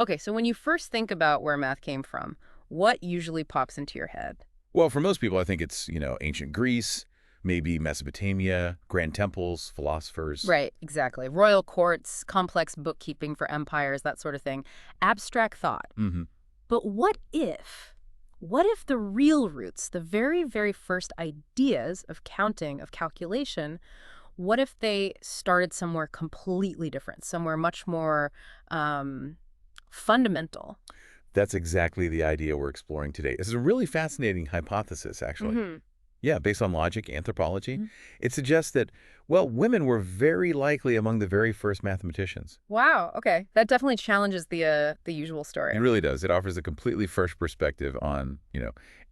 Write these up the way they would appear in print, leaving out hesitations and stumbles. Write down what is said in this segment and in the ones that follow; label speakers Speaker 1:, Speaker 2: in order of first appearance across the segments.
Speaker 1: Okay, so when you first think about where math came from, what usually pops into your head?
Speaker 2: Well, for most people, I think it's, ancient Greece, maybe Mesopotamia, grand temples, philosophers.
Speaker 1: Right, exactly. Royal courts, complex bookkeeping for empires, that sort of thing. Abstract thought.
Speaker 2: Hmm.
Speaker 1: But what if? What if the real roots, the very, very first ideas of counting, of calculation, what if they started somewhere completely different, somewhere much more um, fundamental?
Speaker 2: That's exactly the idea we're exploring today. This is a really fascinating hypothesis, actually.
Speaker 1: Hmm.
Speaker 2: Yeah, based on logic, anthropology. It suggests that, well, women were very likely among the very first mathematicians.
Speaker 1: Wow, okay. That definitely challenges the usual
Speaker 2: It
Speaker 1: story.
Speaker 2: really does. It offers a completely fresh perspective on,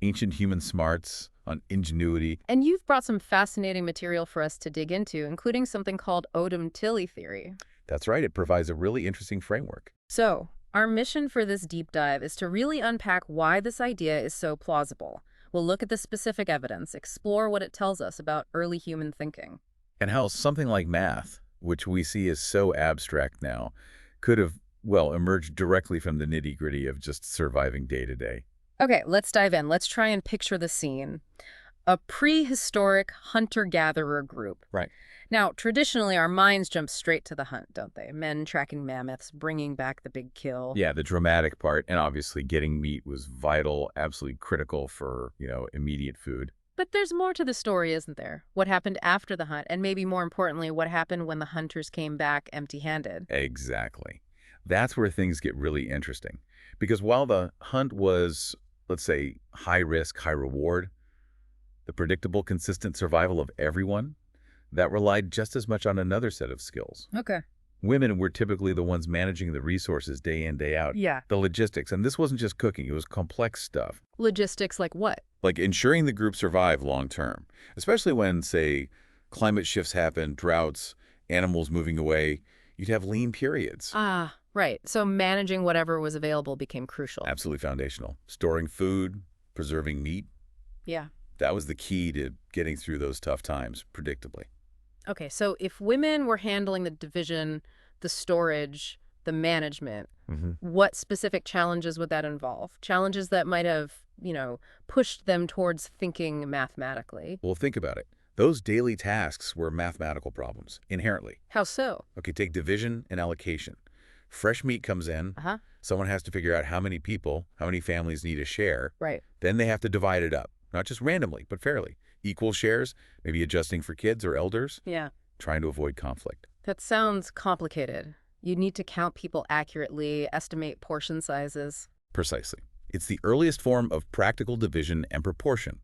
Speaker 2: ancient human smarts, on ingenuity.
Speaker 1: And you've brought some fascinating material for us to dig into, including something called Odom-Tilly theory.
Speaker 2: That's right. It provides a really interesting framework.
Speaker 1: So, our mission for this deep dive is to really unpack why this idea is so plausible. We'll look at the specific evidence, explore what it tells us about early human thinking.
Speaker 2: And how something like math, which we see as so abstract now, could have, well, emerged directly from the nitty-gritty of just surviving day to day.
Speaker 1: Okay, let's dive in. Let's try and picture the scene. A prehistoric hunter-gatherer group.
Speaker 2: Right.
Speaker 1: Now, traditionally, our minds jump straight to the hunt, don't they? Men tracking mammoths, bringing back the big kill.
Speaker 2: Yeah, the dramatic part, and obviously getting meat was vital, absolutely critical for, immediate food.
Speaker 1: But there's more to the story, isn't there? What happened after the hunt, and maybe more importantly, what happened when the hunters came back empty-handed.
Speaker 2: Exactly. That's where things get really interesting. Because while the hunt was, let's say, high risk, high reward, the predictable, consistent survival of everyone, that relied just as much on another set of skills.
Speaker 1: Okay.
Speaker 2: Women were typically the ones managing the resources day in, day out,
Speaker 1: Yeah.
Speaker 2: the logistics. And this wasn't just cooking, it was complex stuff,
Speaker 1: Logistics like what?
Speaker 2: like ensuring the group survive long term, especially when, say, climate shifts happen, droughts, animals moving away. You'd have lean periods.
Speaker 1: Ah, right. So managing whatever was available became crucial.
Speaker 2: Absolutely foundational. Storing food, preserving meat,
Speaker 1: Yeah.
Speaker 2: that was the key to getting through those tough times, predictably.
Speaker 1: Okay, so if women were handling the division, the storage, the management, what specific challenges would that involve? Challenges that might have, pushed them towards thinking mathematically.
Speaker 2: Well, think about it. Those daily tasks were mathematical problems, inherently.
Speaker 1: How so?
Speaker 2: Okay, take division and allocation. Fresh meat comes in.
Speaker 1: Uh-huh.
Speaker 2: Someone has to figure out how many people, how many families need a share.
Speaker 1: Right.
Speaker 2: Then they have to divide it up, not just randomly, but fairly. Equal shares, maybe adjusting for kids or elders,
Speaker 1: Yeah.
Speaker 2: trying to avoid conflict.
Speaker 1: That sounds complicated. You need to count people accurately, estimate portion sizes.
Speaker 2: Precisely. It's the earliest form of practical division and proportion,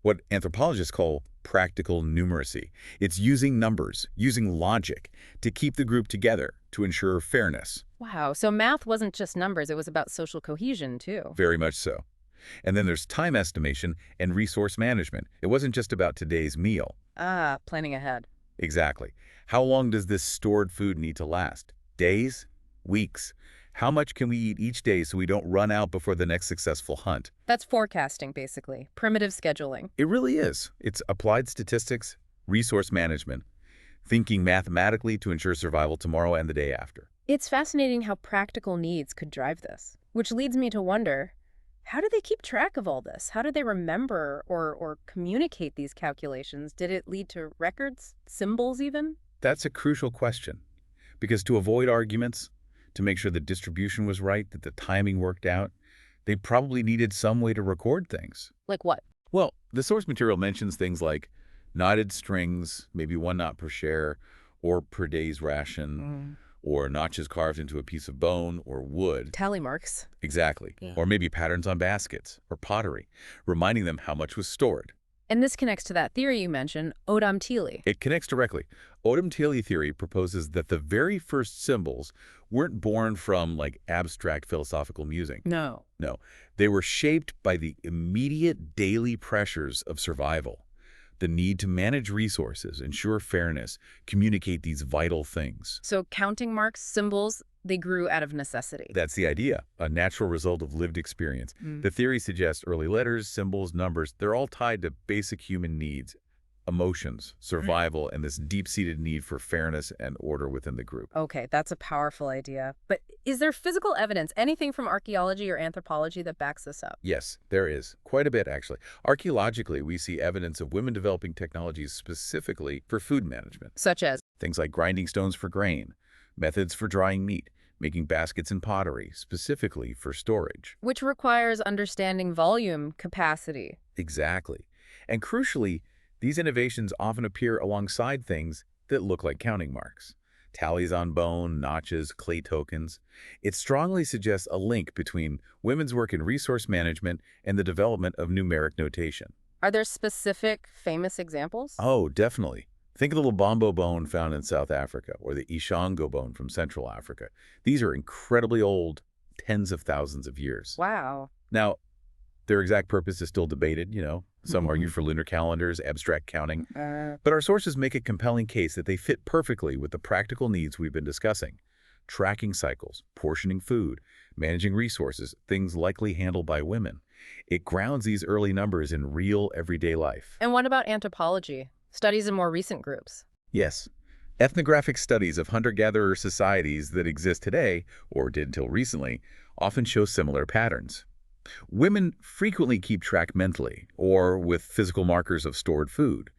Speaker 2: what anthropologists call practical numeracy. It's using numbers, using logic, to keep the group together, to ensure fairness.
Speaker 1: Wow, so math wasn't just numbers, it was about social cohesion, too.
Speaker 2: Very much so. And then there's time estimation and resource management. It wasn't just about today's meal.
Speaker 1: Ah, planning ahead.
Speaker 2: Exactly. How long does this stored food need to last? Days? Weeks? How much can we eat each day so we don't run out before the next successful hunt?
Speaker 1: That's forecasting, basically. Primitive scheduling.
Speaker 2: It really is. It's applied statistics, resource management, thinking mathematically to ensure survival tomorrow and the day after.
Speaker 1: It's fascinating how practical needs could drive this, which leads me to wonder, how do they keep track of all this? How do they remember or communicate these calculations? Did it lead to records, symbols even?
Speaker 2: That's a crucial question, because to avoid arguments, to make sure the distribution was right, that the timing worked out, they probably needed some way to record things.
Speaker 1: Like what?
Speaker 2: Well, the source material mentions things like knotted strings, maybe 1 knot per share, or per day's ration, or notches carved into a piece of bone or wood.
Speaker 1: Tally marks.
Speaker 2: Exactly.
Speaker 1: Yeah.
Speaker 2: Or maybe patterns on baskets or pottery, reminding them how much was stored.
Speaker 1: And this connects to that theory you mentioned, Odam-Tilly.
Speaker 2: It connects directly. Odom-Tilly theory proposes that the very first symbols weren't born from, abstract philosophical musing.
Speaker 1: No.
Speaker 2: No, they were shaped by the immediate daily pressures of survival. The need to manage resources, ensure fairness, communicate these vital things.
Speaker 1: So counting marks, symbols, they grew out of necessity.
Speaker 2: That's the idea, a natural result of lived experience. The theory suggests early letters, symbols, numbers, they're all tied to basic human needs. emotions, survival, and this deep-seated need for fairness and order within the group.
Speaker 1: Okay, that's a powerful idea. But is there physical evidence, anything from archaeology or anthropology that backs this up?
Speaker 2: Yes, there is. Quite a bit, actually. Archaeologically, we see evidence of women developing technologies specifically for food management.
Speaker 1: Such as?
Speaker 2: Things like grinding stones for grain, methods for drying meat, making baskets and pottery, specifically for storage.
Speaker 1: Which requires understanding volume capacity.
Speaker 2: Exactly. And crucially, these innovations often appear alongside things that look like counting marks. Tallies on bone, notches, clay tokens. It strongly suggests a link between women's work in resource management and the development of numeric notation.
Speaker 1: Are there specific famous examples?
Speaker 2: Oh, definitely. Think of the Lubombo bone found in South Africa or the Ishango bone from Central Africa. These are incredibly old, tens of thousands of years.
Speaker 1: Wow.
Speaker 2: Now, their exact purpose is still debated, you know. Some argue
Speaker 1: Mhm.
Speaker 2: for lunar calendars, abstract counting.
Speaker 1: Uh,
Speaker 2: But our sources make a compelling case that they fit perfectly with the practical needs we've been discussing. Tracking cycles, portioning food, managing resources, things likely handled by women. It grounds these early numbers in real everyday life.
Speaker 1: and what about anthropology? Studies in more recent groups.
Speaker 2: Yes, ethnographic studies of hunter-gatherer societies that exist today, or did until recently, often show similar patterns. Women frequently keep track mentally or with physical markers of stored food,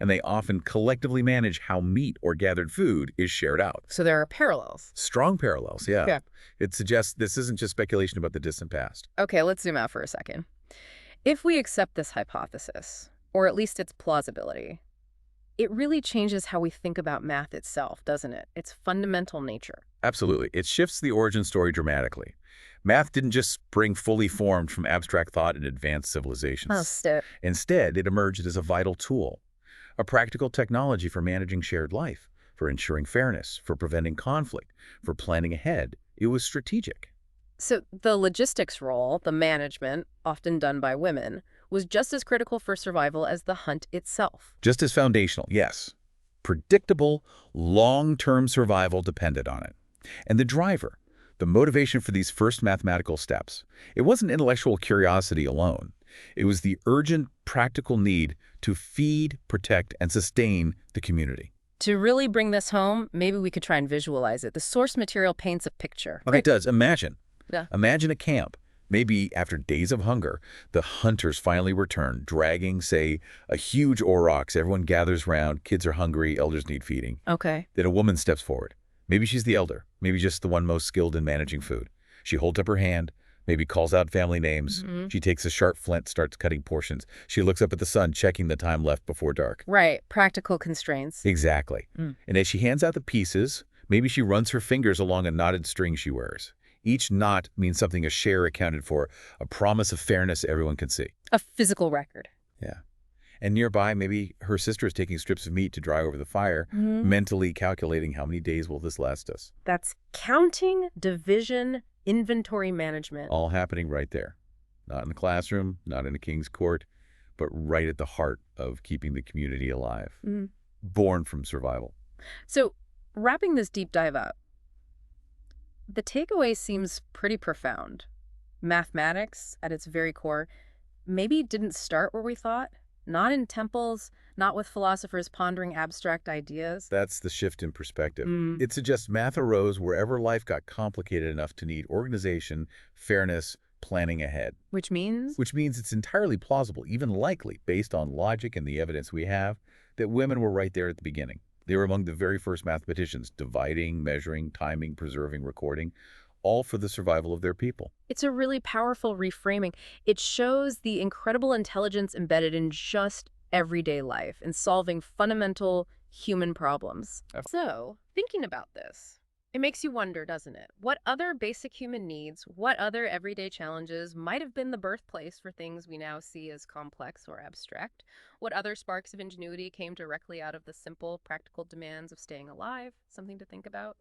Speaker 2: and they often collectively manage how meat or gathered food is shared out.
Speaker 1: So there are parallels.
Speaker 2: Strong parallels, yeah.
Speaker 1: Yeah.
Speaker 2: It suggests this isn't just speculation about the distant past.
Speaker 1: Okay, let's zoom out for a second. If we accept this hypothesis, or at least its plausibility, it really changes how we think about math itself, doesn't it? Its fundamental nature.
Speaker 2: Absolutely. It shifts the origin story dramatically. Math didn't just spring fully formed from abstract thought in advanced civilizations.
Speaker 1: Step.
Speaker 2: Instead, it emerged as a vital tool, a practical technology for managing shared life, for ensuring fairness, for preventing conflict, for planning ahead. It was strategic.
Speaker 1: So the logistics role, the management, often done by women, was just as critical for survival as the hunt itself.
Speaker 2: Just as foundational, yes. Predictable, long-term survival depended on it. And the driver, the motivation for these first mathematical steps, it wasn't intellectual curiosity alone. It was the urgent, practical need to feed, protect, and sustain the community.
Speaker 1: To really bring this home, maybe we could try and visualize it. The source material paints a picture.
Speaker 2: It does. Imagine.
Speaker 1: Yeah.
Speaker 2: Imagine a camp. Maybe after days of hunger, the hunters finally return, dragging, say, a huge aurochs. Everyone gathers round. Kids are hungry. Elders need feeding.
Speaker 1: Okay.
Speaker 2: Then a woman steps forward. Maybe she's the elder. Maybe just the one most skilled in managing food. She holds up her hand, maybe calls out family names.
Speaker 1: Mhm.
Speaker 2: She takes a sharp flint, starts cutting portions. She looks up at the sun, checking the time left before dark.
Speaker 1: Right. Practical constraints.
Speaker 2: Exactly.
Speaker 1: Mm.
Speaker 2: And as she hands out the pieces, maybe she runs her fingers along a knotted string she wears. Each knot means something a share accounted for, a promise of fairness everyone can see.
Speaker 1: A physical record.
Speaker 2: Yeah. And nearby, maybe her sister is taking strips of meat to dry over the fire,
Speaker 1: Mhm.
Speaker 2: mentally calculating how many days will this last us.
Speaker 1: That's counting, division, inventory management.
Speaker 2: All happening right there. Not in the classroom, not in a king's court, but right at the heart of keeping the community alive.
Speaker 1: Mhm.
Speaker 2: Born from survival.
Speaker 1: So, wrapping this deep dive up, the takeaway seems pretty profound. Mathematics, at its very core, maybe didn't start where we thought. Not in temples, not with philosophers pondering abstract ideas.
Speaker 2: That's the shift in perspective.
Speaker 1: Mm.
Speaker 2: It suggests math arose wherever life got complicated enough to need organization, fairness, planning ahead.
Speaker 1: Which means?
Speaker 2: Which means it's entirely plausible, even likely, based on logic and the evidence we have, that women were right there at the beginning. They were among the very first mathematicians, dividing, measuring, timing, preserving, recording, all for the survival of their people.
Speaker 1: It's a really powerful reframing. It shows the incredible intelligence embedded in just everyday life and solving fundamental human problems. So, thinking about this, it makes you wonder, doesn't it? What other basic human needs, what other everyday challenges might have been the birthplace for things we now see as complex or abstract? What other sparks of ingenuity came directly out of the simple, practical demands of staying alive? Something to think about.